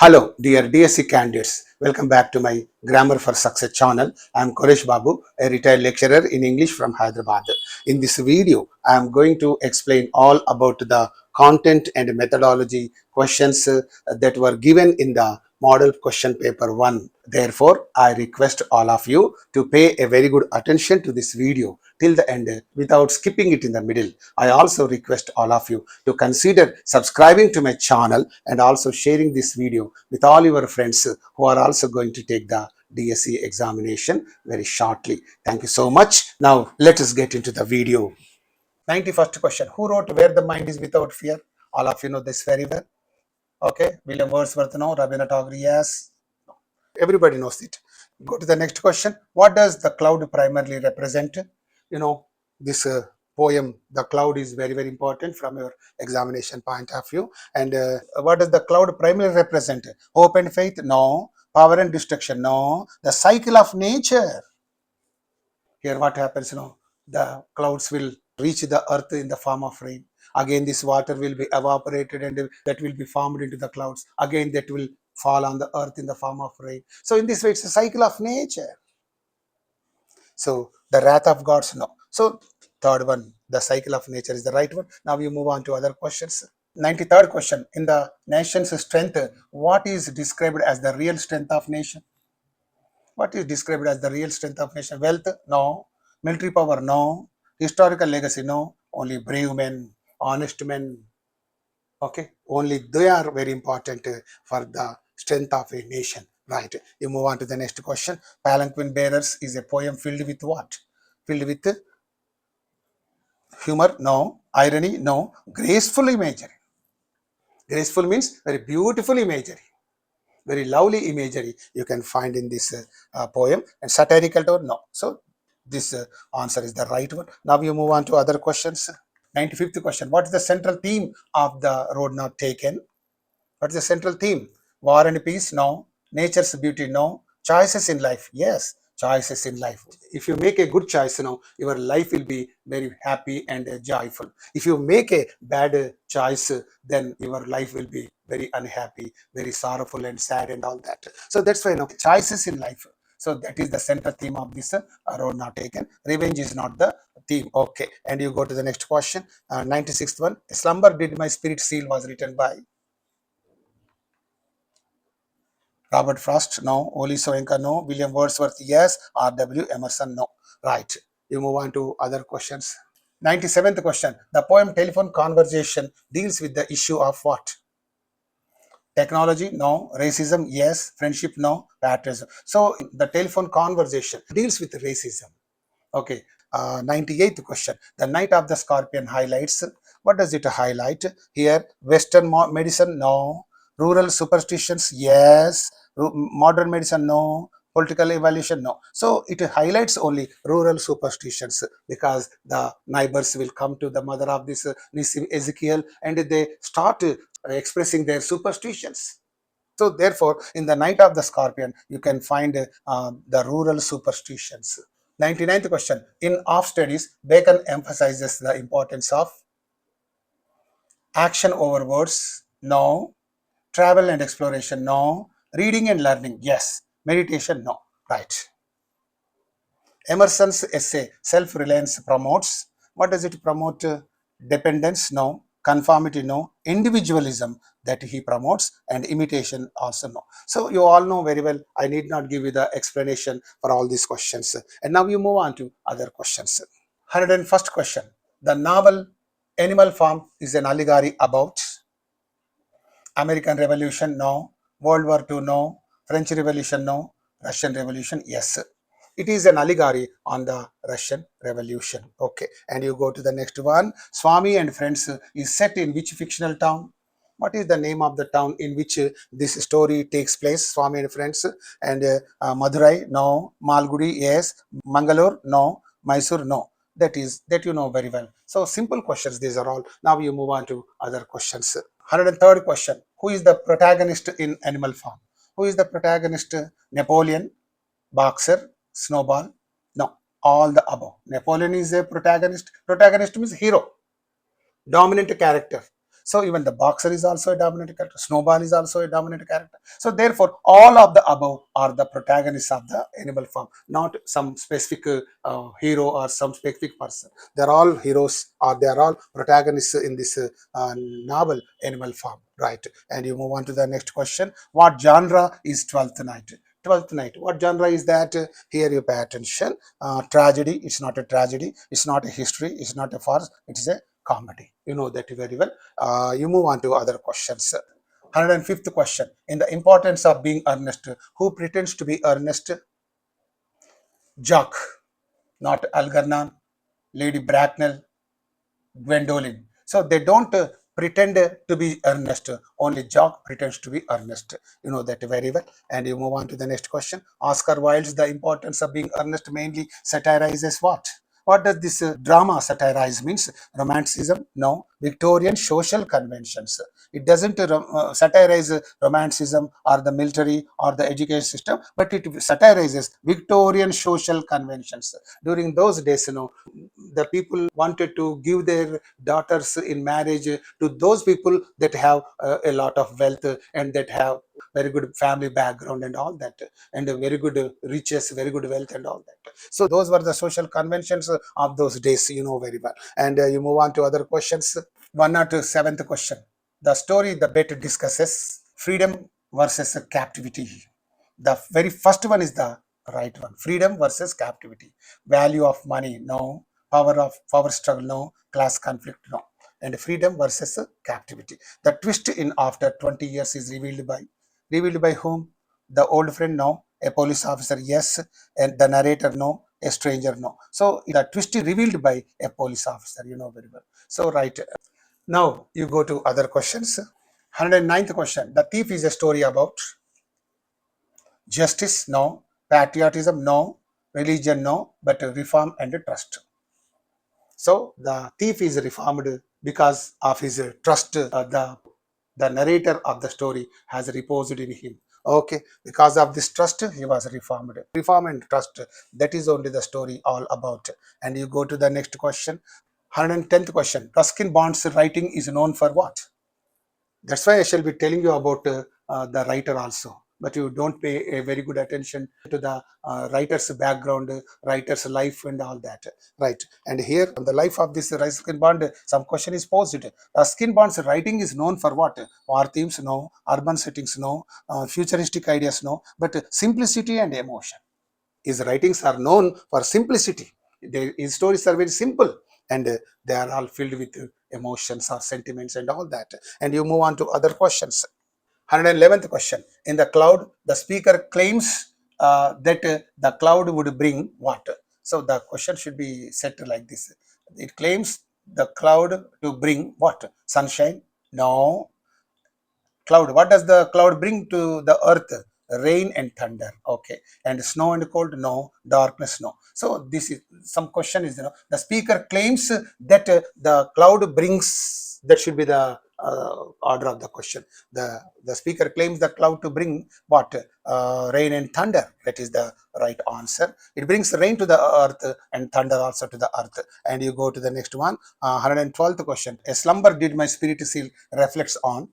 Hello, dear DSC candidates. Welcome back to my Grammar for Success channel. I am Koresh Babu, a retired lecturer in English from Hyderabad. In this video, I am going to explain all about the content and methodology questions that were given in the model question paper 1. Therefore, I request all of you to pay a very good attention to this video till the end without skipping it in the middle. I also request all of you to consider subscribing to my channel and also sharing this video with all your friends who are also going to take the DSC examination very shortly. Thank you so much. Now, let us get into the video. 91st question. Who wrote Where the Mind is Without Fear? All of you know this very well. Okay. William Wordsworth, no. Rabindranath Tagore, yes. Everybody knows it. Go to the next question. What does the cloud primarily represent? You know, this poem, the cloud, is very, very important from your examination point of view. And what does the cloud primarily represent? Hope and faith? No. Power and destruction? No. The cycle of nature. Here what happens, the clouds will reach the earth in the form of rain. Again, this water will be evaporated and that will be formed into the clouds. Again, that will fall on the earth in the form of rain. So in this way, it's a cycle of nature. So the wrath of gods, no. So third one, the cycle of nature is the right one. Now we move on to other questions. 93rd question. In the nation's strength, what is described as the real strength of nation? What is described as the real strength of nation? Wealth? No. Military power? No. Historical legacy? No. Only brave men, honest men. Okay. Only they are very important for the strength of a nation. Right. You move on to the next question. Palanquin Bearers is a poem filled with what? Filled with humor? No. Irony? No. Graceful imagery. Graceful means very beautiful imagery. Very lovely imagery you can find in this poem. And satirical tone? No. So this answer is the right one. Now you move on to other questions. 95th question. What is the central theme of the road not taken? What is the central theme? War and peace? No. Nature's beauty? No. Choices in life? Yes. Choices in life. If you make a good choice, your life will be very happy and joyful. If you make a bad choice, then your life will be very unhappy, very sorrowful and sad and all that. So that's why choices in life. So that is the central theme of this road not taken. Revenge is not the theme. Okay. And you go to the next question. 96th one. Slumber did my spirit seal was written by Robert Frost? No. Oli Soyinka? No. William Wordsworth? Yes. R.W. Emerson? No. Right. You move on to other questions. 97th question. The poem Telephone Conversation deals with the issue of what? Technology? No. Racism? Yes. Friendship? No. Patriotism. So the telephone conversation deals with racism. Okay. 98th question. The Night of the Scorpion highlights. What does it highlight? Here, Western medicine? No. Rural superstitions? Yes. Modern medicine? No. Political evaluation? No. So it highlights only rural superstitions because the neighbors will come to the mother of this Nisim Ezekiel and they start expressing their superstitions. So therefore, in the Night of the Scorpion, you can find the rural superstitions. 99th question. In Off Studies, Bacon emphasizes the importance of action over words? No. Travel and exploration? No. Reading and learning? Yes. Meditation? No. Right. Emerson's essay, Self-Reliance promotes. What does it promote? Dependence? No. Conformity? No. Individualism, that he promotes, and imitation also? No. So you all know very well. I need not give you the explanation for all these questions. And now you move on to other questions. 101st question. The novel Animal Farm is an allegory about American Revolution? No. World War II? No. French Revolution? No. Russian Revolution? Yes. It is an allegory on the Russian Revolution. Okay. And you go to the next one. Swami and Friends is set in which fictional town? What is the name of the town in which this story takes place? Swami and Friends. And Madurai? No. Malgudi? Yes. Mangalore? No. Mysore? No. That you know very well. So simple questions these are all. Now you move on to other questions. 103rd question. Who is the protagonist in Animal Farm? Who is the protagonist? Napoleon, Boxer, Snowball? No, all the above. Napoleon is a protagonist. Protagonist means hero, dominant character. So even the boxer is also a dominant character. Snowball is also a dominant character. So therefore, all of the above are the protagonists of the animal farm, not some specific hero or some specific person. They're all heroes or they're all protagonists in this novel Animal Farm, right? And you move on to the next question. What genre is Twelfth Night? Twelfth Night. What genre is that? Here you pay attention. Tragedy. It's not a tragedy. It's not a history. It's not a farce. It is a comedy. You know that very well. You move on to other questions. 105th question. In the importance of being earnest, who pretends to be earnest? Jock, not Algernon, Lady Bracknell, Gwendolyn. So they don't pretend to be earnest. Only Jock pretends to be earnest. You know that very well. And you move on to the next question. Oscar Wilde's The Importance of Being Earnest mainly satirizes what? What does this drama satirize means? Romanticism? No. Victorian social conventions. It doesn't satirize romanticism or the military or the education system, but it satirizes Victorian social conventions. During those days, the people wanted to give their daughters in marriage to those people that have a lot of wealth and that have very good family background and all that, and very good riches, very good wealth and all that. So those were the social conventions of those days, you know very well. And you move on to other questions. 107th question. The story the bet discusses freedom versus captivity. The very first one is the right one. Freedom versus captivity. Value of money, no. Power struggle, no. Class conflict, no. And freedom versus captivity. The twist in after 20 years is revealed by whom? The old friend, no. A police officer, yes. And the narrator, no. A stranger, no. So the twist is revealed by a police officer, you know very well. So right. Now you go to other questions. 109th question. The Thief is a story about justice, no. Patriotism, no. Religion, no. But reform and trust. So the thief is reformed because of his trust. The narrator of the story has reposed in him. Okay, because of this trust, he was reformed. Reform and trust. That is only the story all about. And you go to the next question. 110th question. Ruskin Bond's writing is known for what? That's why I shall be telling you about the writer also. But you don't pay a very good attention to the writer's background, writer's life, and all that. Right. And here, on the life of this Ruskin Bond, some question is posed. Ruskin Bond's writing is known for what? War themes, no. Urban settings, no. Futuristic ideas, no. But simplicity and emotion. His writings are known for simplicity. His stories are very simple and they are all filled with emotions or sentiments and all that. And you move on to other questions. 111th question. In the cloud, the speaker claims that the cloud would bring what? So the question should be set like this. It claims the cloud to bring what? Sunshine? No. Cloud. What does the cloud bring to the earth? Rain and thunder. Okay. And snow and cold? No. Darkness? No. So this is some question is, the speaker claims that the cloud brings, that should be the order of the question. The speaker claims the cloud to bring what? Rain and thunder. That is the right answer. It brings rain to the earth and thunder also to the earth. And you go to the next one. 112th question. A slumber did my spirit seal reflects on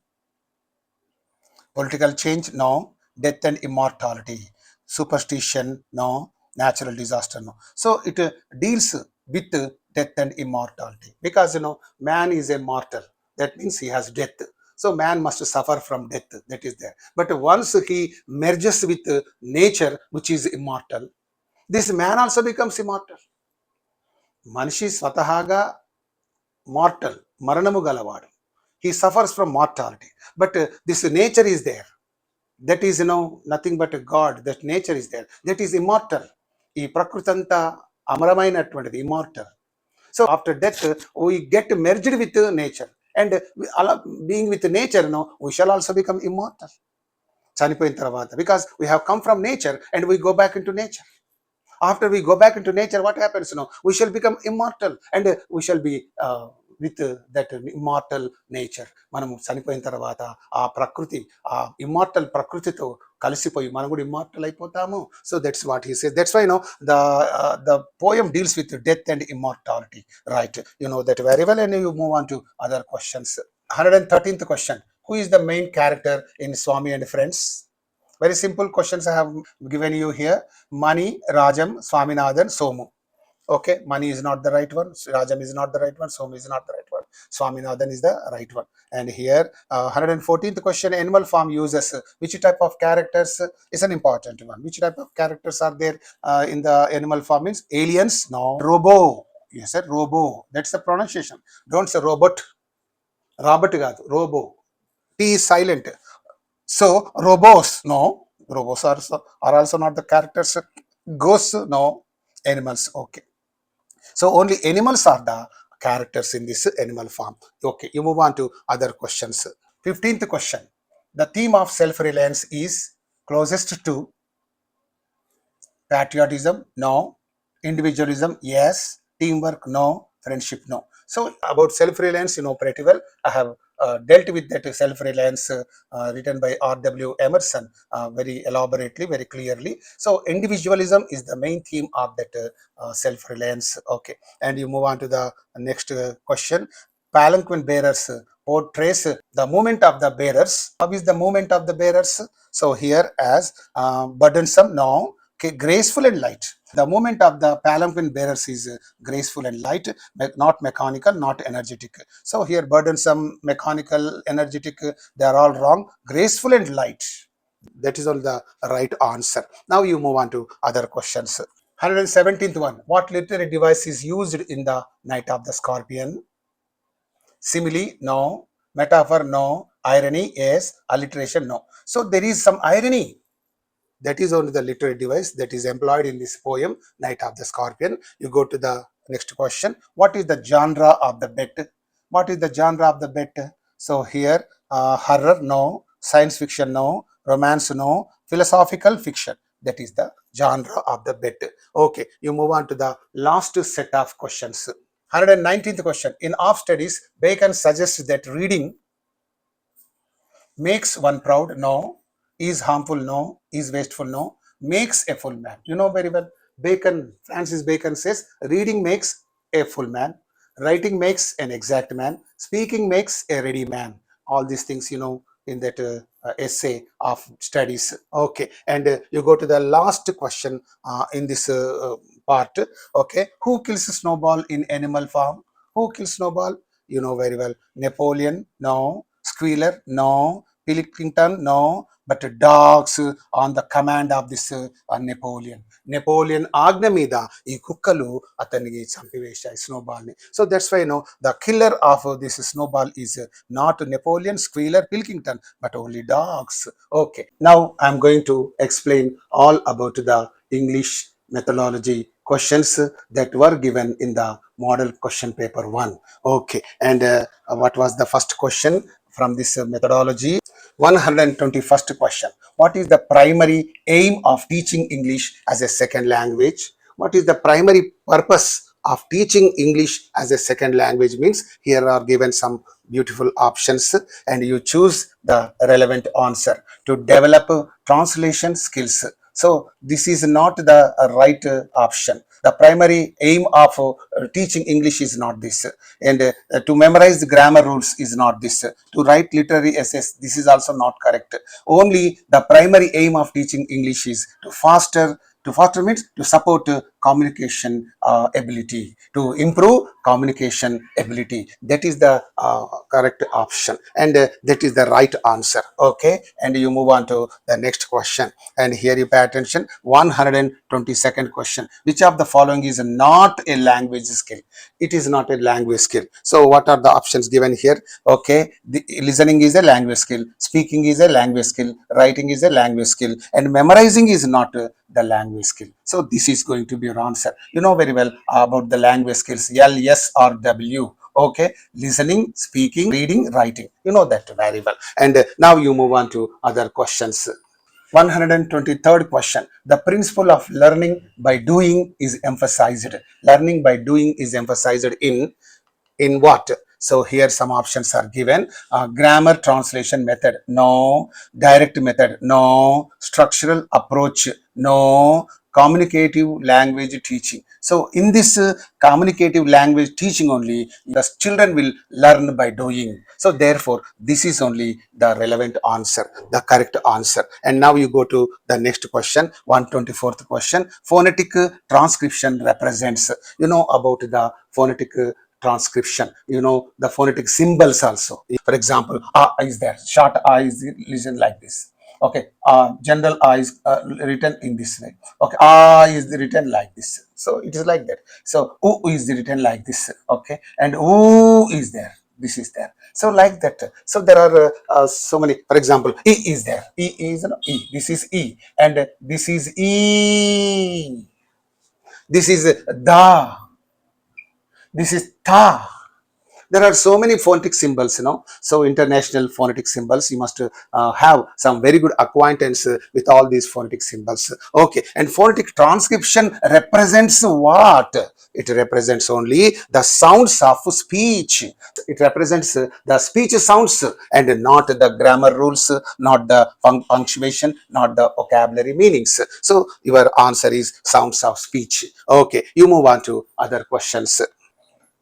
political change, no. Death and immortality. Superstition, no. Natural disaster, no. So it deals with death and immortality because man is a mortal. That means he has death. So man must suffer from death. That is there. But once he merges with nature, which is immortal, this man also becomes immortal. మనిషి స్వతహాగా mortal, మరణము గలవాడు. He suffers from mortality. But this nature is there. That is nothing but a God. That nature is there. That is immortal. ఈ ప్రకృతి అంతా అమరమైనటువంటిది, immortal. So after death, we get merged with nature. And being with nature, we shall also become immortal. చనిపోయిన తర్వాత. Because we have come from nature and we go back into nature. After we go back into nature, what happens? We shall become immortal and we shall be with that immortal nature. మనము చనిపోయిన తర్వాత ఆ ప్రకృతి, ఆ immortal ప్రకృతితో కలిసిపోయి మనం కూడా ఇమ్మోర్టల్ అయిపోతాము. So that's what he says. That's why the poem deals with death and immortality. Right. You know that very well. And you move on to other questions. 113th question. Who is the main character in Swami and Friends? Very simple questions I have given you here. Mani, Rajam, Swaminathan, Somu. Okay, Mani is not the right one. Rajam is not the right one. Somu is not the right one. Swaminathan is the right one. And here, 114th question, animal farm uses which type of characters is an important one. Which type of characters are there in the animal farm? Means aliens? No. Robo. You said robo. That's the pronunciation. Don't say robot. Robot కాదు. Robo. T is silent. So robos, no. Robos are also not the characters. Ghosts, no. Animals, okay. So only animals are the characters in this animal farm. Okay, you move on to other questions. 15th question. The theme of self-reliance is closest to patriotism, no. Individualism, yes. Teamwork, no. Friendship, no. So about self-reliance, you know pretty well. I have dealt with that self-reliance written by R.W. Emerson very elaborately, very clearly. So individualism is the main theme of that self-reliance. Okay, and you move on to the next question. Palanquin bearers portrays the movement of the bearers. How is the movement of the bearers? So here as burdensome, no. Okay, graceful and light. The movement of the palanquin bearers is graceful and light, not mechanical, not energetic. So here burdensome, mechanical, energetic, they are all wrong. Graceful and light, that is all the right answer. Now you move on to other questions. 117th one. What literary device is used in the Night of the Scorpion? Simile, no. Metaphor, no. Irony, yes. Alliteration, no. So there is some irony. That is only the literary device that is employed in this poem, Night of the Scorpion. You go to the next question. What is the genre of the bet? What is the genre of the bet? So here, horror, no. Science fiction, no. Romance, no. Philosophical fiction. That is the genre of the bet. Okay, you move on to the last set of questions. 119th question. In Off Studies, Bacon suggests that reading makes one proud, no. Is harmful, no. Is wasteful, no. Makes a full man. You know very well. Bacon, Francis Bacon says, reading makes a full man. Writing makes an exact man. Speaking makes a ready man. All these things, you know, in that essay of studies. Okay, and you go to the last question in this part. Okay, who kills Snowball in Animal Farm? Who kills Snowball? You know very well. Napoleon, no. Squealer, no. Pilkington, no. But dogs on the command of this Napoleon ఆజ్ఞ మీద ఈ కుక్కలు అతన్ని చంపివేశాయి Snowball ని. So that's why the killer of this snowball is not Napoleon, Squealer, Pilkington, but only dogs. Okay, now I'm going to explain all about the English methodology questions that were given in the model question paper 1. Okay, and what was the first question from this methodology? 121st question. What is the primary aim of teaching English as a second language? What is the primary purpose of teaching English as a second language? Means here are given some beautiful options and you choose the relevant answer. To develop translation skills. So this is not the right option. The primary aim of teaching English is not this. And to memorize the grammar rules is not this. To write literary essays, this is also not correct. Only the primary aim of teaching English is to foster means to support communication ability, to improve communication ability. That is the correct option and that is the right answer. Okay, and you move on to the next question, and here you pay attention. 122nd question. Which of the following is not a language skill? It is not a language skill. So what are the options given here? Okay, the listening is a language skill, speaking is a language skill, writing is a language skill, and memorizing is not the language skill. So this is going to be your answer. You know very well about the language skills, L, S or W. Okay, listening, speaking, reading, writing, you know that very well. And now you move on to other questions. 123rd question. The principle of learning by doing is emphasized. Learning by doing is emphasized in what? So here some options are given. Grammar translation method, no. Direct method, no. Structural approach, no. communicative language teaching. So in this communicative language teaching only, the children will learn by doing. So therefore, this is only the relevant answer, the correct answer. And now you go to the next question, 124th question. Phonetic transcription represents, you know about the phonetic transcription, you know the phonetic symbols also. For example, a is there, short a is listen like this. Okay, general a is written in this way. Okay, a is written like this. So it is like that. So u is written like this. Okay, and u is there. This is there. So like that. So there are so many. For example, e is there. E is e. This is e, and this is e. This is da. This is ta. There are so many phonetic symbols, so international phonetic symbols. You must have some very good acquaintance with all these phonetic symbols. Okay, and phonetic transcription represents what? It represents only the sounds of speech. It represents the speech sounds and not the grammar rules, not the punctuation, not the vocabulary meanings. So your answer is sounds of speech. Okay, you move on to other questions.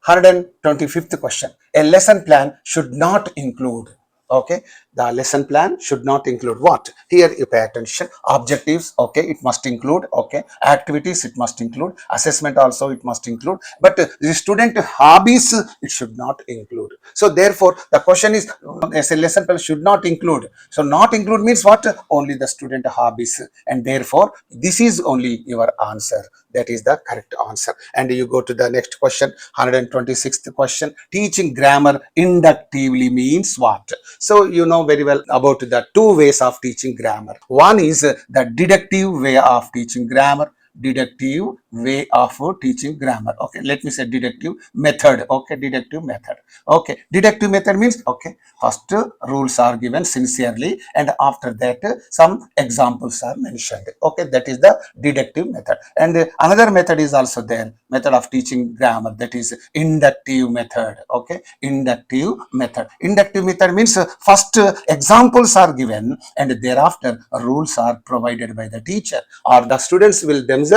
125th question. A lesson plan should not include. Okay, the lesson plan should not include what? Here you pay attention. Objectives, okay, it must include. Okay, activities, it must include. Assessment also it must include. But the student hobbies, it should not include. So therefore, the question is, as a lesson plan should not include. So not include means what? Only the student hobbies, and therefore this is only your answer. That is the correct answer. And you go to the next question, 126th question. Teaching grammar inductively means what? So you know very well about the two ways of teaching grammar. One is the deductive way of teaching grammar. Deductive way of teaching grammar. Okay, let me say deductive method. Okay, deductive method. Okay, deductive method means, okay, first rules are given sincerely, and after that some examples are mentioned. Okay, that is the deductive method. And another method is also there, method of teaching grammar, that is inductive method. Okay, inductive method. Inductive method means first examples are given and thereafter rules are provided by the teacher, or the students will themselves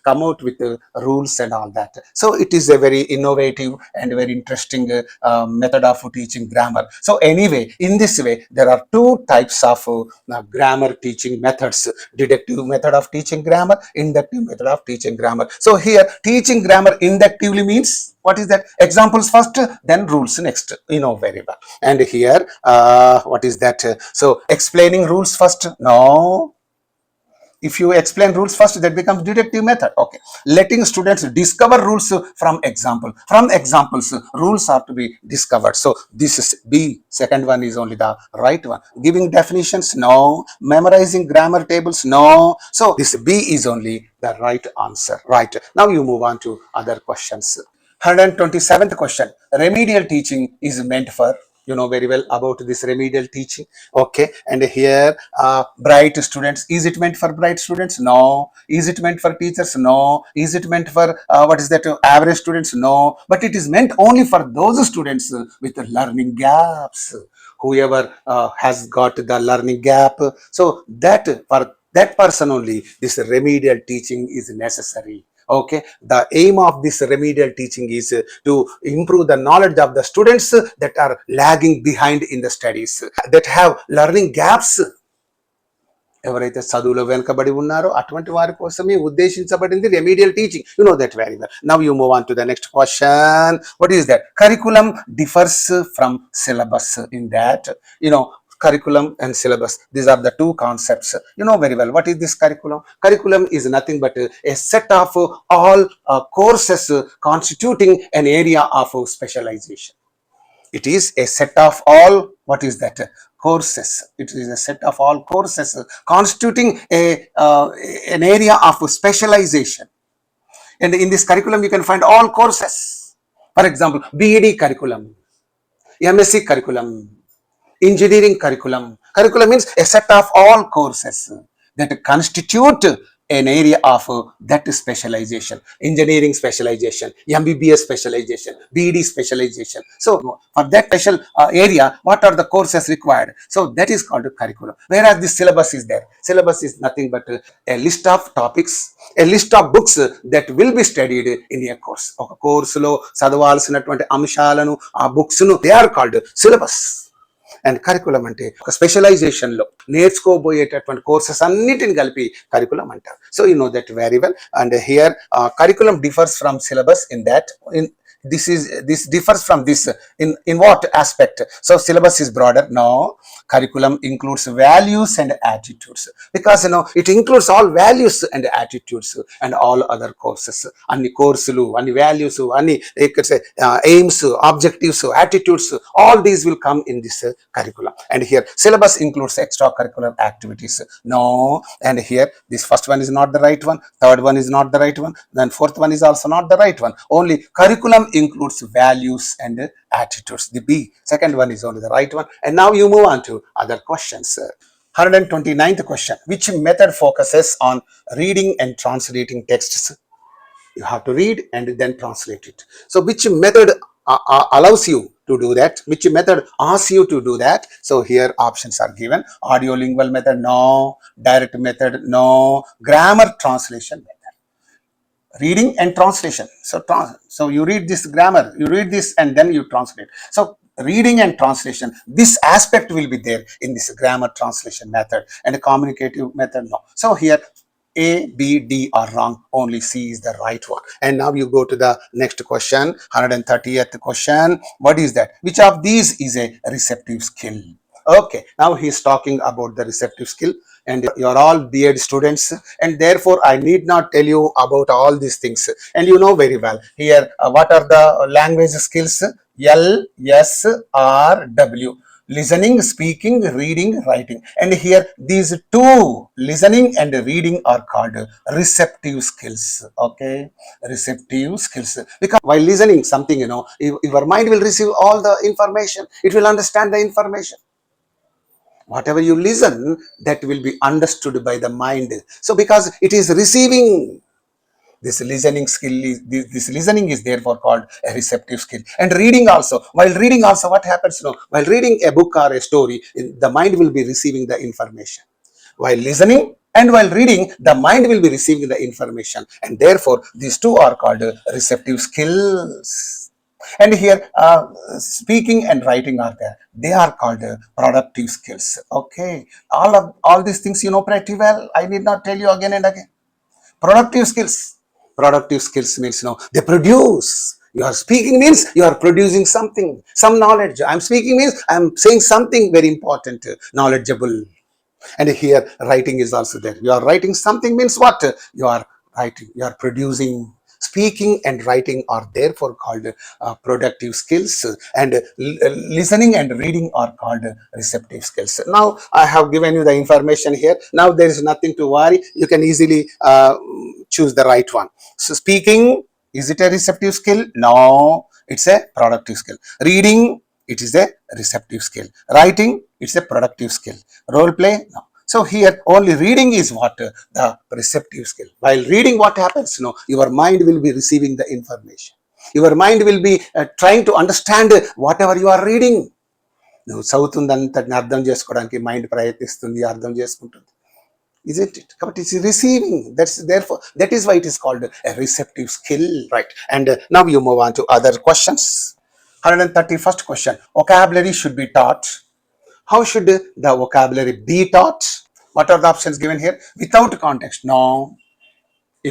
come out with rules and all that. So it is a very innovative and very interesting method of teaching grammar. So anyway, in this way there are two types of grammar teaching methods: deductive method of teaching grammar, inductive method of teaching grammar. So here teaching grammar inductively means, what is that? Examples first, then rules next, you know very well. And here what is that? So explaining rules first? No, if you explain rules first, that becomes deductive method. Okay, letting students discover rules from examples, rules are to be discovered. So this is B. Second one is only the right one. Giving definitions? No. Memorizing grammar tables? No. So this B is only the right answer. Right, now you move on to other questions. 127th question. Remedial teaching is meant for, you know very well about this remedial teaching. Okay, and here bright students, is it meant for bright students? No. Is it meant for teachers? No. Is it meant for what is that, average students? No. But it is meant only for those students with learning gaps, whoever has got the learning gap. So that for that person only this remedial teaching is necessary. Okay, the aim of this remedial teaching is to improve the knowledge of the students that are lagging behind in the studies, that have learning gaps. ఎవరైతే చదువులో వెనుకబడి ఉన్నారో అటువంటి వారి కోసమే ఉద్దేశించబడింది remedial teaching. You know that very well. Now you move on to the next question. What is that? Curriculum differs from syllabus. In that, you know, curriculum and syllabus, these are the two concepts. You know very well what is this curriculum. Curriculum is nothing but a set of all courses constituting an area of specialization. It is a set of all, what is that, courses. It is a set of all courses constituting an area of specialization. And in this curriculum you can find all courses. For example, BEd curriculum, MSc curriculum, engineering curriculum. Curriculum means a set of all courses that constitute an area of that specialization, engineering specialization, MBBS specialization, BD specialization. So for that special area, what are the courses required? So that is called curriculum. Whereas the syllabus is there. Syllabus is nothing but a list of topics, a list of books that will be studied in a course. ఒక కోర్సులో చదవాల్సినటువంటి అంశాలను ఆ books ను they are called syllabus. And curriculum అంటే ఒక specialisation లో నేర్చుకోబోయేటటువంటి courses అన్నిటిని కలిపి కరికులం అంటారు. So you know that very well. And here curriculum differs from syllabus in that this differs from this in what aspect? So syllabus is broader. No, curriculum includes values and attitudes, because it includes all values and attitudes and all other courses. Anni courses, anni values, anni aims, objectives, attitudes, all these will come in this curriculum. And here syllabus includes extracurricular activities. No, and here this first one is not the right one, third one is not the right one, then fourth one is also not the right one. Only curriculum includes values and attitudes. The B, second one is only the right one. And now you move on to other questions. 129th question. Which method focuses on reading and translating texts? You have to read and then translate it. So which method allows you to do that? Which method asks you to do that? So here options are given. Audiolingual method, no. Direct method, no. Grammar translation method. Reading and translation. So you read this grammar, you read this and then you translate. So reading and translation, this aspect will be there in this grammar translation method. And a communicative method, no. So here A, B, D are wrong. Only C is the right one. And now you go to the next question, 130th question. What is that? Which of these is a receptive skill? Okay, now he is talking about the receptive skill, and you are all B.Ed students, and therefore I need not tell you about all these things, and you know very well. Here, what are the language skills? L, S, R, W. Listening, speaking, reading, writing. And here these two, listening and reading, are called receptive skills. Okay, receptive skills. Because while listening something, your mind will receive all the information. It will understand the information. Whatever you listen, that will be understood by the mind. So because it is receiving, this listening skill is, this listening is therefore called a receptive skill. And reading also, while reading also, what happens? While reading a book or a story, the mind will be receiving the information. While listening and while reading, the mind will be receiving the information, and therefore these two are called receptive skills. And here speaking and writing are there. They are called productive skills. Okay, all these things you know pretty well. I need not tell you again and again. Productive skills. Productive skills means they produce. You are speaking means you are producing something, some knowledge. I am speaking means I am saying something very important, knowledgeable. And here writing is also there. You are writing something means what? You are writing, you are producing. Speaking and writing are therefore called productive skills, and listening and reading are called receptive skills. Now I have given you the information here. Now there is nothing to worry. You can easily choose the right one. So speaking, is it a receptive skill? No, it's a productive skill. Reading, it is a receptive skill. Writing, it's a productive skill. Role play, no. So here only reading is what? The receptive skill. While reading, what happens? Your mind will be receiving the information. Your mind will be trying to understand whatever you are reading. నువ్వు చదువుతుందంతటిని అర్థం చేసుకోవడానికి mind ప్రయత్నిస్తుంది, అర్థం చేసుకుంటుంది. Isn't it? But it's receiving. That is why it is called a receptive skill, right? And now you move on to other questions. 131st question. Vocabulary should be taught. How should the vocabulary be taught? What are the options given here? Without context, no.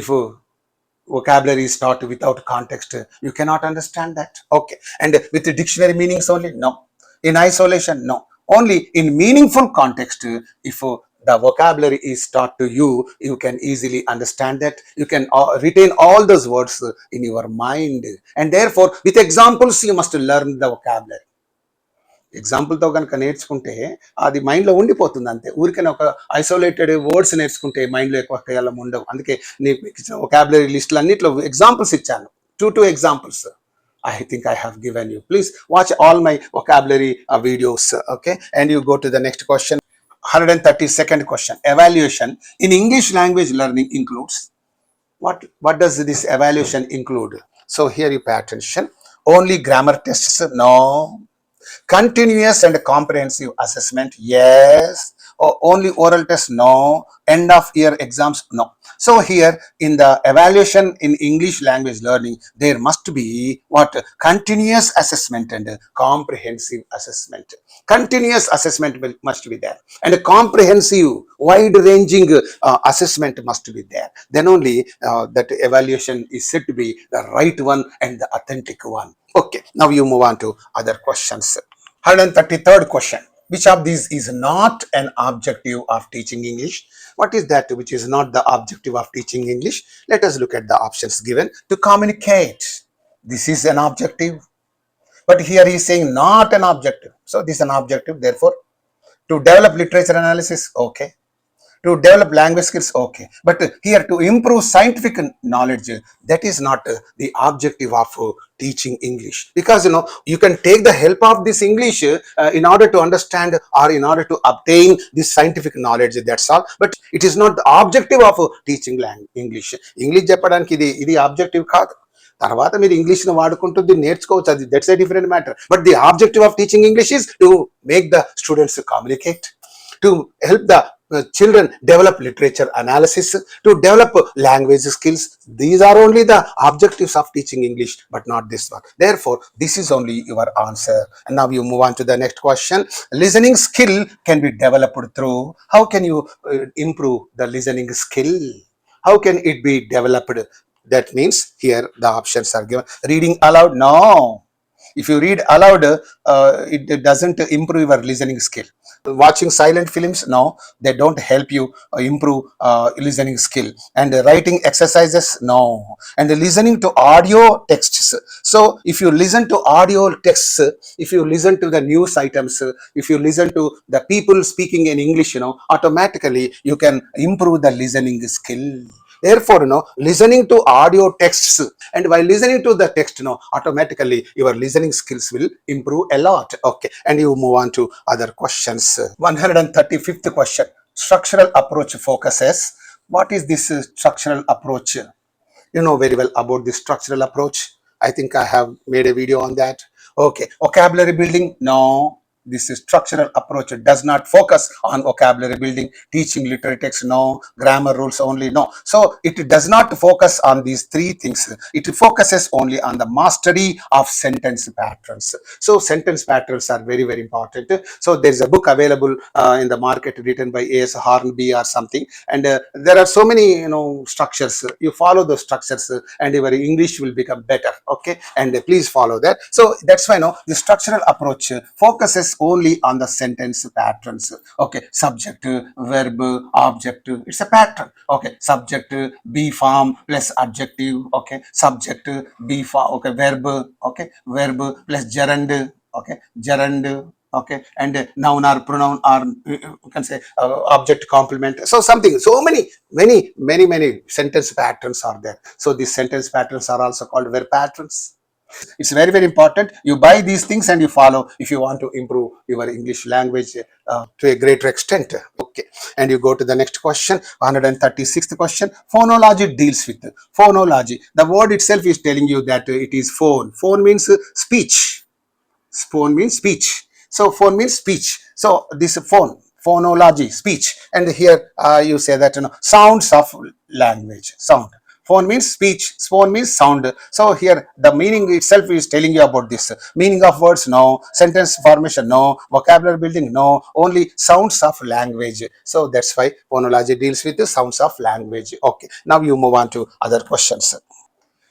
If vocabulary is taught without context, you cannot understand that. Okay. And with the dictionary meanings only, no. In isolation, no. Only in meaningful context, if the vocabulary is taught to you, you can easily understand that. You can retain all those words in your mind. And therefore, with examples, you must learn the vocabulary. ఎగ్జాంపుల్తో కనుక నేర్చుకుంటే అది మైండ్లో ఉండిపోతుంది అంతే. ఊరికనే ఒక isolated words నేర్చుకుంటే మైండ్లో ఎక్కువ కాలం ఉండవు. అందుకే నీకు ఇచ్చిన వొకాబులరీ లిస్టులు అన్నింటిలో ఎగ్జాంపుల్స్ ఇచ్చాను. two examples. I think I have given you. Please watch all my vocabulary videos. Okay, and you go to the next question. 132nd question. Evaluation in English language learning includes what does this evaluation include? So here you pay attention. Only grammar tests? No. Continuous and comprehensive assessment? Yes. Or only oral test? No. End of year exams? No. So here in the evaluation in English language learning, there must be what? Continuous assessment and comprehensive assessment. Continuous assessment must be there, and a comprehensive, wide-ranging assessment must be there. Then only that evaluation is said to be the right one and the authentic one. Okay, now you move on to other questions. 133rd question. Which of these is not an objective of teaching English? What is that which is not the objective of teaching English? Let us look at the options given. To communicate. This is an objective. But here he is saying not an objective. So this is an objective. Therefore, to develop literature analysis, okay. To develop language skills, okay. But here to improve scientific knowledge, that is not the objective of teaching English. Because you can take the help of this English in order to understand or in order to obtain this scientific knowledge, that's all. But it is not the objective of teaching English. English చెప్పడానికి ఇది objective కాదు. తర్వాత మీరు ఇంగ్లీష్ను వాడుకుంటూ దీన్ని నేర్చుకోవచ్చు, అది that's a different matter. But the objective of teaching English is to make the students communicate, to help the children develop literature analysis, to develop language skills. These are only the objectives of teaching English, but not this one. Therefore, this is only your answer. And now you move on to the next question. Listening skill can be developed through. How can you improve the listening skill? How can it be developed? That means here the options are given. Reading aloud? No. If you read aloud, it doesn't improve your listening skill. Watching silent films? No, they don't help you improve listening skill. And writing exercises? No. And listening to audio texts. So if you listen to audio texts, if you listen to the news items, if you listen to the people speaking in English, automatically you can improve the listening skill. Therefore, listening to audio texts, and while listening to the text, automatically your listening skills will improve a lot. Okay, and you move on to other questions. 135th question. Structural approach focuses. What is this structural approach? You know very well about this structural approach. I think I have made a video on that. Okay, vocabulary building? No. This structural approach does not focus on vocabulary building. Teaching literary text? No. Grammar rules only? No. So it does not focus on these three things. It focuses only on the mastery of sentence patterns. So sentence patterns are very, very important. So there is a book available in the market written by A.S. Hornby or something, and there are so many structures. You follow those structures and your English will become better. Okay, and please follow that. So that's why the structural approach focuses only on the sentence patterns. Okay, subject, verb, object, it's a pattern. Okay, subject, be form plus adjective. Okay, subject, be form. Okay, verb. Okay, verb plus gerund. Okay, gerund. Okay, and noun or pronoun, or you can say object complement. So something, so many sentence patterns are there. So these sentence patterns are also called verb patterns. It's very, very important. You buy these things and you follow if you want to improve your English language to a greater extent. Okay, and you go to the next question. 136th question. Phonology deals with phonology. The word itself is telling you that it is phone. Phone means speech. Phone means speech. So phone means speech. So this phone, phonology, speech. And here you say that sounds of language. Sound. Phone means speech, phone means sound. So here the meaning itself is telling you about this. Meaning of words? No. Sentence formation? No. Vocabulary building? No. Only sounds of language. So that's why phonology deals with the sounds of language. Okay, now you move on to other questions.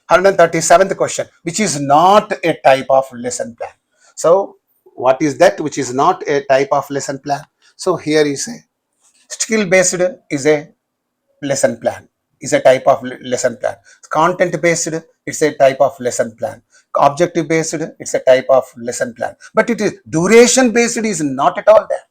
137th question. Which is not a type of lesson plan? So what is that which is not a type of lesson plan? So here is a skill based is a lesson plan, is a type of lesson plan. Content based, it's a type of lesson plan. Objective based, it's a type of lesson plan. But it is duration based is not at all there.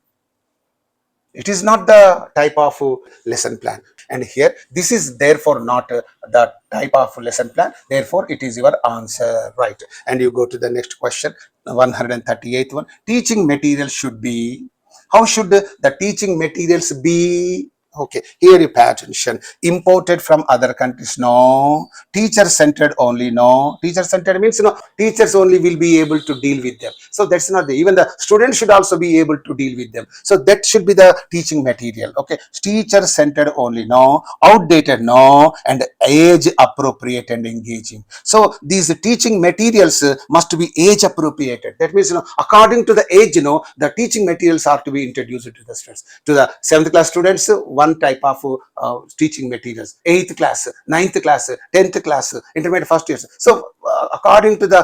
It is not the type of lesson plan. And here this is therefore not the type of lesson plan. Therefore it is your answer, right? And you go to the next question. 138th one. Teaching material should be How should the teaching materials be? Okay, here you pay attention. Imported from other countries? No. Teacher-centered only? No. Teacher-centered means teachers only will be able to deal with them. So that's not even the students should also be able to deal with them. So that should be the teaching material. Okay, teacher-centered only? No. Outdated? No. And age-appropriate and engaging. So these teaching materials must be age-appropriated. That means according to the age, the teaching materials are to be introduced to the students. To the 7th class students, one type of teaching materials. 8th class, 9th class, 10th class, intermediate first years. So according to the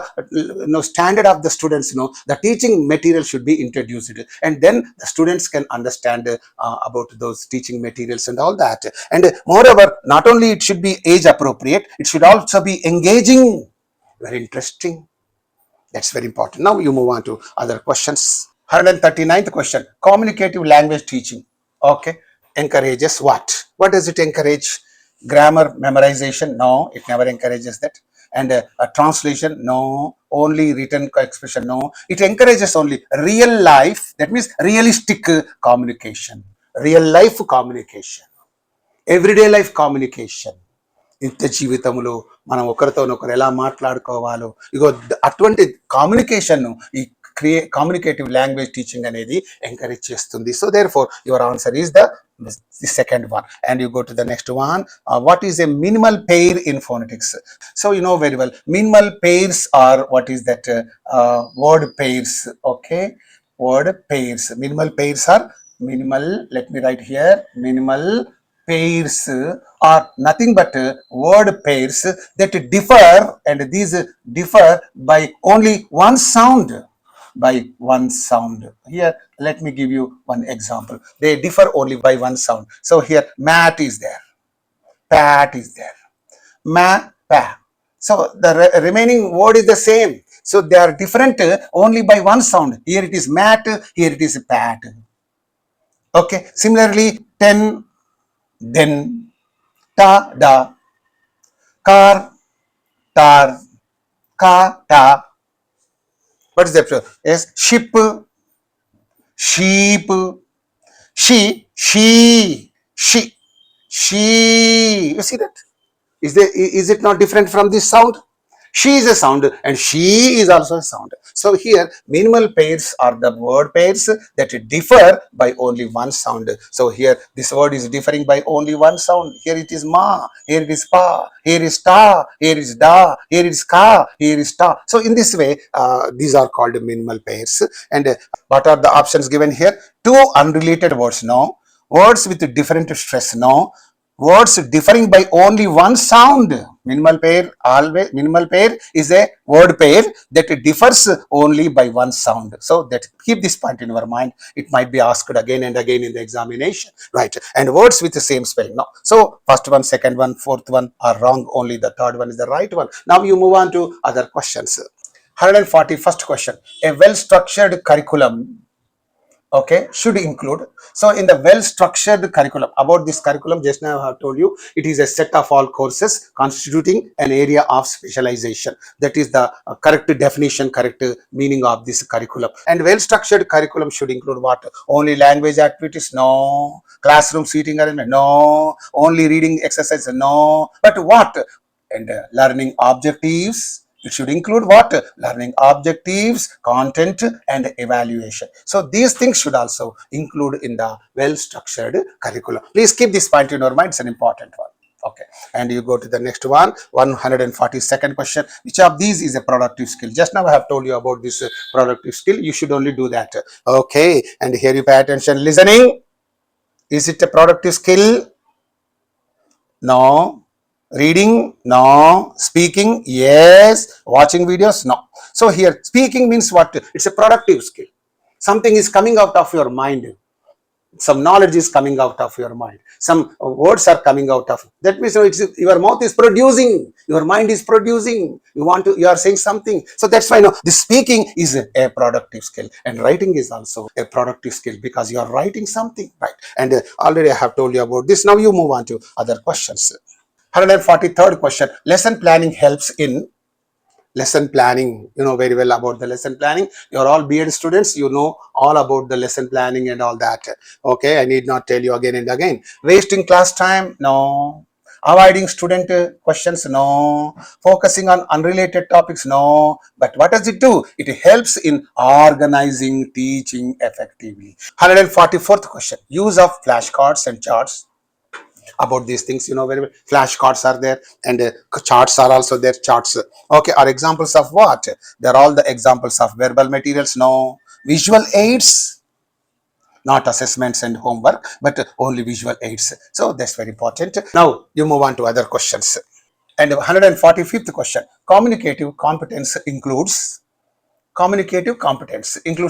standard of the students, the teaching material should be introduced, and then the students can understand about those teaching materials and all that. And moreover, not only it should be age appropriate, it should also be engaging, very interesting. That's very important. Now you move on to other questions. 139th question. Communicative language teaching. Okay. Encourages what? What does it encourage? Grammar memorization? No, it never encourages that. And a translation? No. Only written expression? No. It encourages only real life. That means realistic communication. Real life communication. Everyday life communication. నిత్య జీవితంలో మనం ఒకరితోనొకరు ఎలా మాట్లాడుకోవాలో ఇగో అటువంటి communication ఈ communicative language teaching అనేది encourage చేస్తుంది. So therefore your answer is the second one. And you go to the next one. What is a minimal pair in phonetics? So you know very well, minimal pairs are, what is that? Word pairs. Okay, word pairs. Minimal pairs are let me write here, minimal pairs are nothing but word pairs that differ, and these differ by only one sound. Here, let me give you one example. They differ only by one sound. So here, mat is there, pat is there, ma, pa. So the remaining word is the same. So they are different only by one sound. Here it is mat, here it is pat. Okay. Similarly, 10, then, ta, da, car, tar, ka, ta. What is that? Yes, ship, sheep, she. You see that? Is it not different from this sound? She is a sound and she is also a sound. So here minimal pairs are the word pairs that differ by only one sound. So here this word is differing by only one sound. Here it is ma, here it is pa, here is ta, here is da, here is ka, here is ta. So in this way, these are called minimal pairs. And what are the options given here? Two unrelated words? No. Words with different stress? No. Words differing by only one sound. Minimal pair is a word pair that differs only by one sound. So that keep this point in your mind. It might be asked again and again in the examination, right? And words with the same spelling. No. So first one, second one, fourth one are wrong. Only the third one is the right one. Now you move on to other questions. 141st question. A well-structured curriculum, okay, should include. So in the well-structured curriculum, about this curriculum, just now I have told you, it is a set of all courses constituting an area of specialization. That is the correct definition, correct meaning of this curriculum. And well-structured curriculum should include what? Only language activities? No. Classroom seating arrangement? No. Only reading exercise? No. But what? And learning objectives. It should include what? Learning objectives, content, and evaluation. So these things should also include in the well-structured curriculum. Please keep this point in your mind. It's an important one. Okay. And you go to the next one, 142nd question. Which of these is a productive skill? Just now I have told you about this productive skill. You should only do that. Okay. And here you pay attention. Listening. Is it a productive skill? No. Reading? No. Speaking? Yes. Watching videos? No. So here speaking means what? It's a productive skill. Something is coming out of your mind. Some knowledge is coming out of your mind. Some words are coming out of. That means your mouth is producing. Your mind is producing. You are saying something. So that's why this speaking is a productive skill. And writing is also a productive skill because you are writing something, right? And already I have told you about this. Now you move on to other questions. 143rd question. Lesson planning helps in lesson planning. You know very well about the lesson planning. You're all B.Ed students. You know all about the lesson planning and all that. Okay, I need not tell you again and again. Wasting class time? No. Avoiding student questions? No. Focusing on unrelated topics? No. But what does it do? It helps in organizing teaching effectively. 144th question. Use of flashcards and charts. About these things, you know very well. Flashcards are there, and charts are also there. Charts, okay, are examples of what? They're all the examples of verbal materials. No. Visual aids, not assessments and homework, but only visual aids. So that's very important. Now you move on to other questions. And 145th question. Communicative competence includes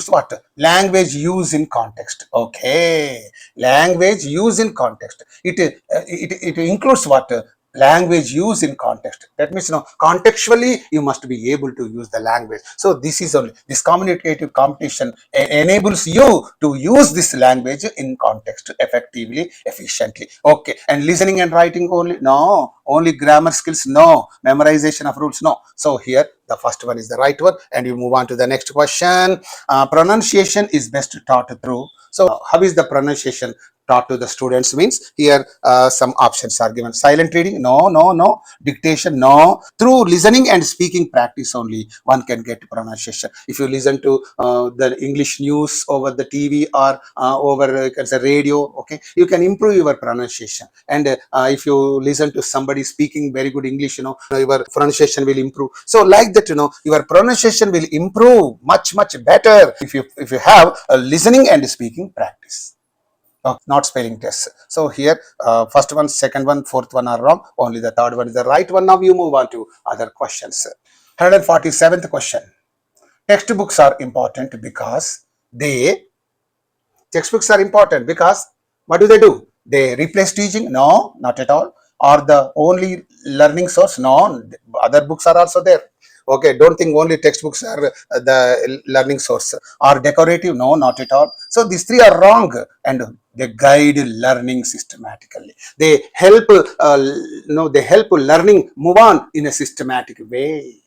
what? Language use in context. Okay, language use in context. It includes what? Language use in context. That means, contextually you must be able to use the language. So this is only this communicative competition enables you to use this language in context effectively, efficiently. Okay, and listening and writing only? No. Only grammar skills? No. Memorization of rules? No. So here the first one is the right one, and you move on to the next question. Pronunciation is best taught through. So how is the pronunciation taught to the students? Means here some options are given. Silent reading? No. Dictation? No. Through listening and speaking practice only one can get pronunciation. If you listen to the English news over the TV or over radio, okay, you can improve your pronunciation. And if you listen to somebody speaking very good English, your pronunciation will improve. So like that, your pronunciation will improve much better if you have a listening and speaking practice. Okay, not spelling tests. So here first one, second one, fourth one are wrong. Only the third one is the right one. Now you move on to other questions. 147th question. Textbooks are important because they Textbooks are important because what do? They replace teaching? No, not at all. Or the only learning source? No, other books are also there. Okay, don't think only textbooks are the learning source. Or decorative? No, not at all. So these three are wrong, and they guide learning systematically. They help, they help learning move on in a systematic way.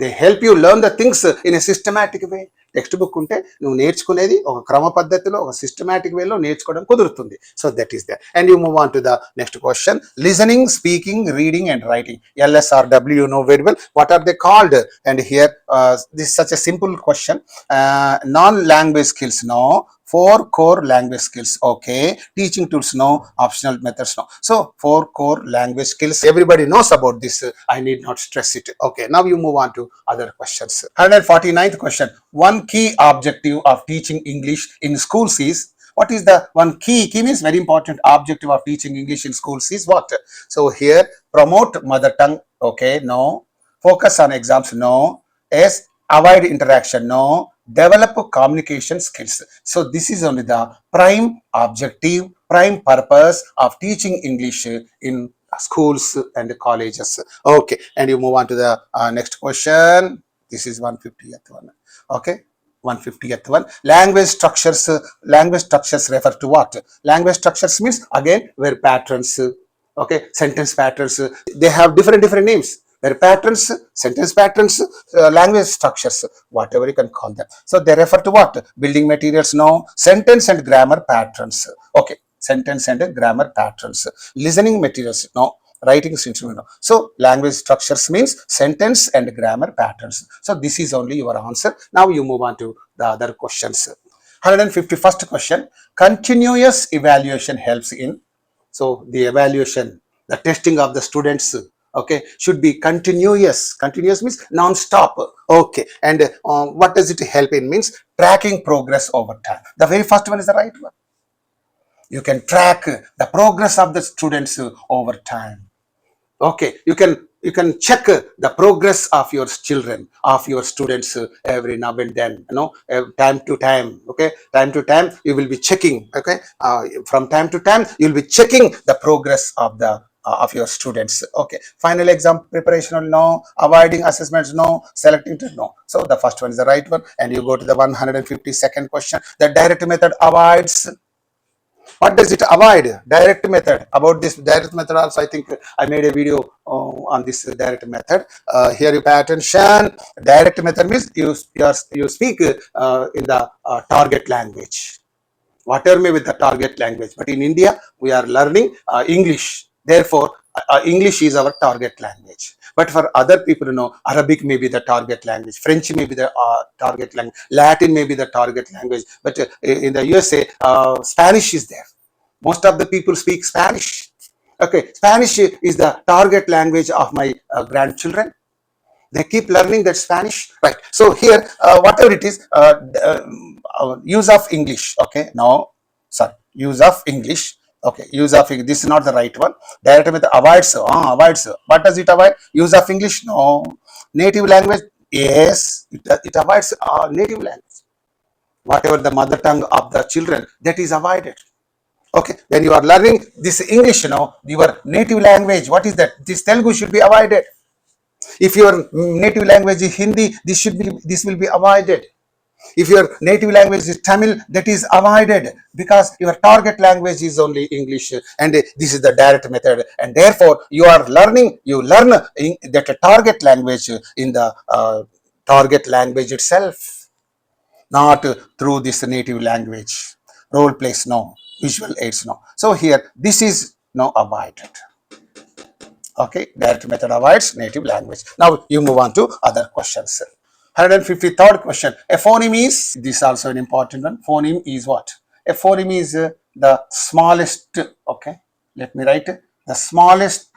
They help you learn the things in a systematic way. Text book ఉంటే నువ్వు నేర్చుకునేది ఒక క్రమ పద్ధతిలో, ఒక systematic వేలో నేర్చుకోవడం కుదురుతుంది. So that is that. And you move on to the next question. Listening, speaking, reading and writing. LSRW, you know very well. What are they called? And here this is such a simple question. Non-language skills? No. 4 core language skills. Okay. Teaching tools? No. Optional methods? No. So 4 core language skills. Everybody knows about this. I need not stress it. Okay. Now you move on to other questions. 149th question. One key objective of teaching English in schools is? What is the one key? Key means very important. Objective of teaching English in schools is what? So here, promote mother tongue. Okay. No. Focus on exams? No. Yes. Avoid interaction? No. Develop communication skills. So this is only the prime objective, prime purpose of teaching English in schools and colleges. Okay, and you move on to the next question. This is 150th one. Okay, 150th one. Language structures refer to what? Language structures means again where patterns, okay, sentence patterns, they have different names. Their patterns, sentence patterns, language structures, whatever you can call them. So they refer to what? Building materials? No. Sentence and grammar patterns. Okay, sentence and grammar patterns. Listening materials? No. Writing instrument? No. So language structures means sentence and grammar patterns. So this is only your answer. Now you move on to the other questions. 151st question. Continuous evaluation helps in? So the evaluation, the testing of the students, okay, should be continuous. Continuous means non-stop. Okay, and what does it help in? Means tracking progress over time. The very first one is the right one. You can track the progress of the students over time. Okay, you can check the progress of your children, of your students every now and then, time to time. Okay, time to time you will be checking. Okay, from time to time you will be checking the progress of your students. Okay, final exam preparation? No. Avoiding assessments? No. Selecting to? No. So the first one is the right one. And you go to the 152nd question. The direct method avoids What does it avoid? Direct method. About this direct method also, I think I made a video on this direct method. Here you pay attention. Direct method means you speak in the target language. Whatever may be the target language. But in India, we are learning English. Therefore, English is our target language. But for other people, Arabic may be the target language, French may be the target language, Latin may be the target language. But in the USA, Spanish is there. Most of the people speak Spanish. Okay, Spanish is the target language of my grandchildren. They keep learning that Spanish, right? So here, whatever it is, use of English. Okay, no, sorry, use of English. Okay, use of English. This is not the right one. Direct method avoids. Avoids. What does it avoid? Use of English. No. Native language. Yes, it avoids native language. Whatever the mother tongue of the children, that is avoided. Okay, when you are learning this English, your native language. What is that? This Telugu should be avoided. If your native language is Hindi, this will be avoided. If your native language is Tamil, that is avoided because your target language is only English, and this is the direct method. And therefore, you learn that target language in the target language itself, not through this native language. Role plays no, visual aids no. So here, this is no avoided. Okay, direct method avoids native language. Now you move on to other questions. 153rd question. A phoneme is, this is also an important one. Phoneme is what? A phoneme is the smallest, okay, let me write the smallest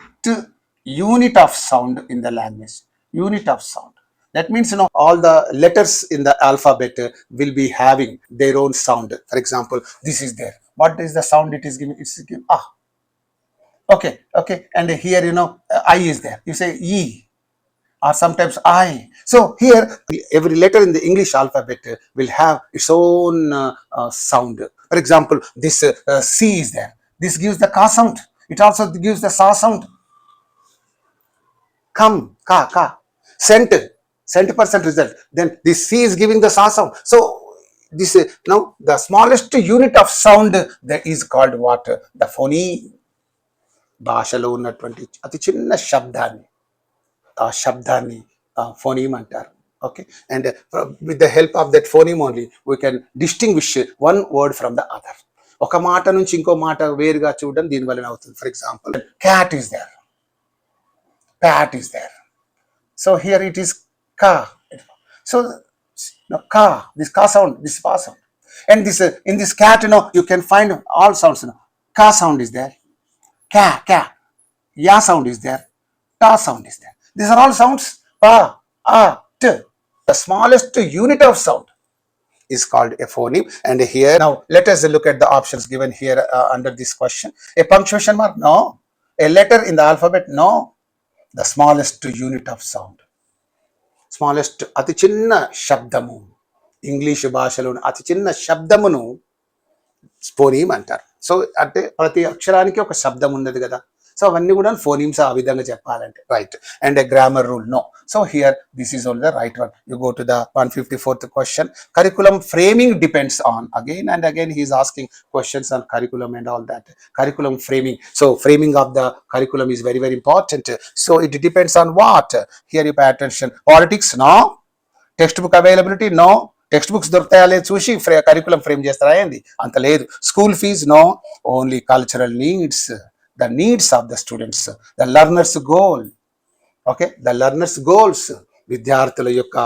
unit of sound in the language. Unit of sound. That means, all the letters in the alphabet will be having their own sound. For example, this is there. What is the sound it is giving? It's giving ah. Okay, and here I is there. You say E or sometimes I. So here every letter in the English alphabet will have its own sound. For example, this C is there. This gives the ka sound. It also gives the sa sound. Come, ka. Scent percent result. Then this C is giving the sa sound. So this now the smallest unit of sound that is called what? The phoneme. భాషలో ఉన్నటువంటి అతి చిన్న శబ్దాన్ని ఆ శబ్దాన్ని phoneme అంటారు. Okay, and with the help of that phoneme only we can distinguish one word from the other. ఒక మాట నుంచి ఇంకో మాట వేరుగా చూడడం దీని వలన అవుతుంది. For example, cat is there, pat is there. So here it is ka. So ka, this ka sound, this pa sound, and this in this cat you can find all sounds. Ka sound is there, ka, ya sound is there, ta sound is there. These are all sounds. Pa, a, t. The smallest unit of sound is called a phoneme. And here now let us look at the options given here under this question. A punctuation mark? No. A letter in the alphabet? No. The smallest unit of sound. Smallest అతి చిన్న శబ్దము, English భాషలోని అతి చిన్న శబ్దమును ఫోనీమ్ అంటారు. So అంటే ప్రతి అక్షరానికి ఒక శబ్దం ఉన్నది కదా. సో అవన్నీ కూడా ఫోనీమ్స్ ఆ విధంగా చెప్పాలంటే right. And grammar rule no. So here this is only the right one. You go to the 154th question. Curriculum framing depends on, again and again he is asking questions on curriculum and all that. Curriculum framing. So framing of the curriculum is very very important. So it depends on what? Here you pay attention. Politics no. Text book availability no. Text books దొరుకుతాయా లేదు చూసి curriculum frame చేస్తారా ఏంది? అంత లేదు. School fees no. Only cultural needs, the needs of the students, the learners goal. Okay, the learners goals. విద్యార్థుల యొక్క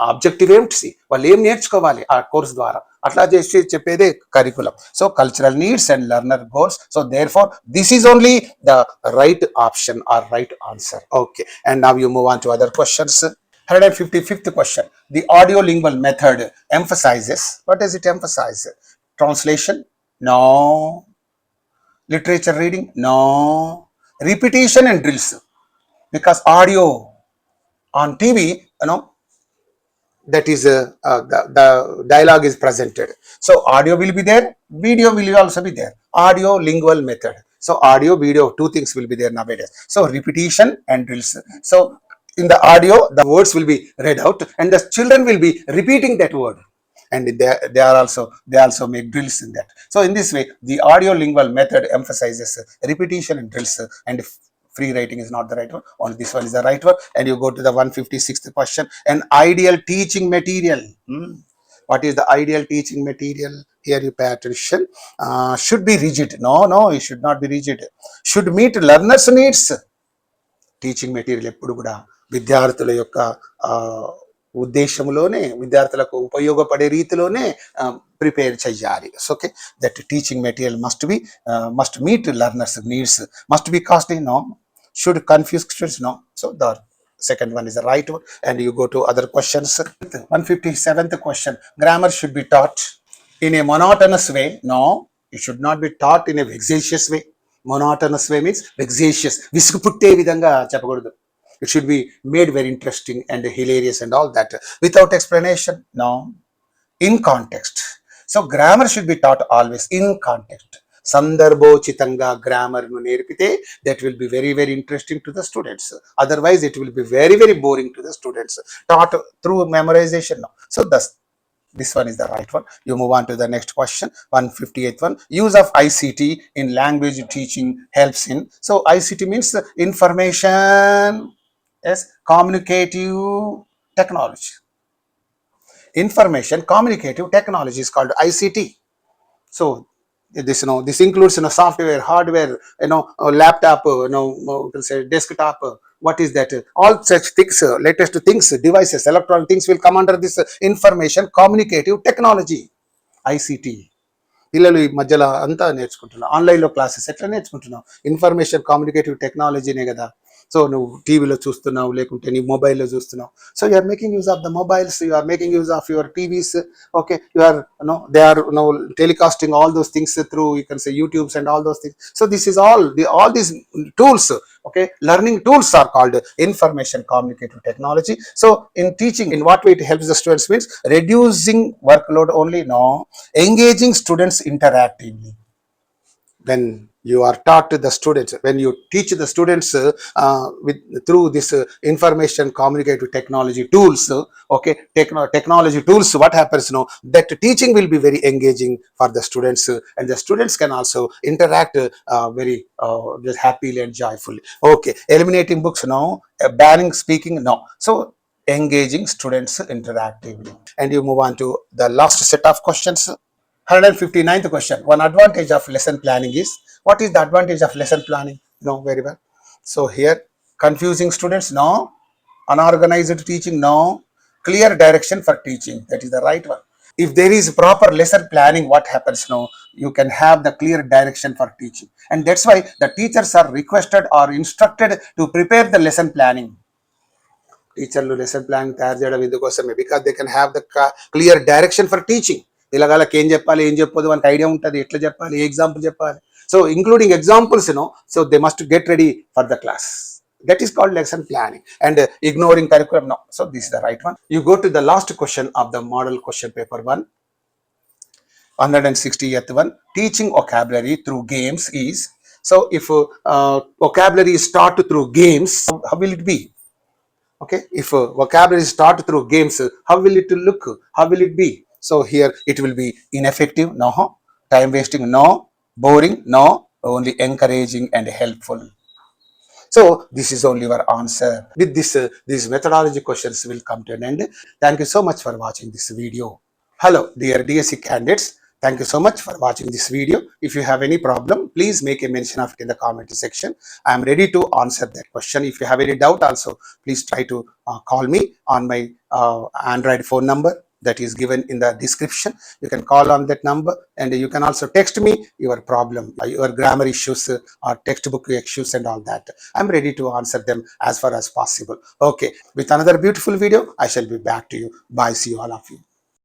objective ఏమిటి, వాళ్ళు ఏం నేర్చుకోవాలి ఆ కోర్స్ ద్వారా, అట్లా చేసి చెప్పేదే curriculum. So cultural needs and learner goals. So therefore this is only the right option or right answer. Okay, and now you move on to other questions. 155th question. The audiolingual method emphasizes. What does it emphasize? Translation? No. Literature reading? No. Repetition and drills. Because audio on TV, that is the dialogue is presented. So audio will be there, video will also be there. Audio lingual method. So audio, video, two things will be there nowadays. So repetition and drills. So in the audio, the words will be read out and the children will be repeating that word. and they also make drills in that. So in this way, the audio lingual method emphasizes repetition and drills, and free writing is not the right one. Only this one is the right one. And you go to the 156th question. An ideal teaching material. What is the ideal teaching material? Here you pay attention. Should be rigid. No, it should not be rigid. Should meet learners' needs. Teaching material ఎప్పుడు కూడా విద్యార్థుల యొక్క ఉద్దేశంలోనే, విద్యార్థులకు ఉపయోగపడే రీతిలోనే prepare చేయాలి. Okay, that teaching material must meet learners needs, must be costly. No, should confuse students. No. So the second one is the right one. And you go to other questions. 157th question. Grammar should be taught in a monotonous way. No, it should not be taught in a vexatious way. Monotonous way means vexatious, విసుగు పుట్టే విధంగా చెప్పకూడదు. It should be made very interesting and hilarious and all that. Without explanation. No. In context. So grammar should be taught always in context. సందర్భోచితంగా grammar ను నేర్పితే that will be very very interesting to the students. Otherwise it will be very very boring to the students, taught through memorization. No. So thus this one is the right one. You move on to the next question. 158th one. Use of ICT in language teaching helps in. So ICT means information, yes, communicative technology. Information communicative technology is called ICT. So this includes software, hardware, laptop, you can say desktop. What is that? All such things, latest things, devices, electronic things will come under this information communicative technology, ICT. పిల్లలు ఈ మధ్యలో అంతా నేర్చుకుంటున్నావు, ఆన్లైన్లో classes ఎట్లా నేర్చుకుంటున్నావు? Information communicative టెక్నాలజీనే కదా. So నువ్వు టీవీలో చూస్తున్నావు, లేకుంటే నీ మొబైల్లో చూస్తున్నావు. So you are making use of the mobiles, you are making use of your TVs. Okay, you are they are telecasting all those things through, you can say, YouTubes and all those things. So this is all these tools, okay, learning tools are called information communicative technology. So in teaching, in what way it helps the students means reducing workload only. No, engaging students interactively. When you are taught to the students, when you teach the students through this information communicative technology tools, okay, technology tools, what happens now, that teaching will be very engaging for the students, and the students can also interact very just happily and joyfully. Okay, eliminating books. No. Banning speaking. No. So engaging students interactively. And you move on to the last set of questions. 159th question. One advantage of lesson planning is, what is the advantage of lesson planning? No, very well. So here, confusing students. No. Unorganized teaching. No. Clear direction for teaching. That is the right one. If there is proper lesson planning, what happens now? You can have the clear direction for teaching, and that's why the teachers are requested or instructed to prepare the lesson planning. టీచర్లు lesson plan తయారు చేయడం ఎందుకోసమే, because they can have the clear direction for teaching. పిల్లగాళ్ళకి ఏం చెప్పాలి, ఏం చెప్పొద్దు, మనకు ఐడియా ఉంటుంది, ఎట్లా చెప్పాలి, ఏ ఎగ్జాంపుల్ చెప్పాలి. So including examples, so they must get ready for the class. That is called lesson planning. And ignoring curriculum. No. So this is the right one. You go to the last question of the model question paper 1. 160th one. Teaching vocabulary through games is. So if vocabulary is taught through games, how will it be? Okay, if vocabulary is taught through games, how will it look? How will it be? So here it will be ineffective. No. Time wasting. No. Boring. No. Only encouraging and helpful. So this is only your answer. With this, these methodology questions will come to an end. Thank you so much for watching this video. Hello, dear DSC candidates. Thank you so much for watching this video. If you have any problem, please make a mention of it in the comment section. I am ready to answer that question. If you have any doubt also, please try to call me on my Android phone number that is given in the description. You can call on that number, and you can also text me your problem, your grammar issues or textbook issues and all that. I'm ready to answer them as far as possible. Okay, with another beautiful video, I shall be back to you. Bye. See you all of you.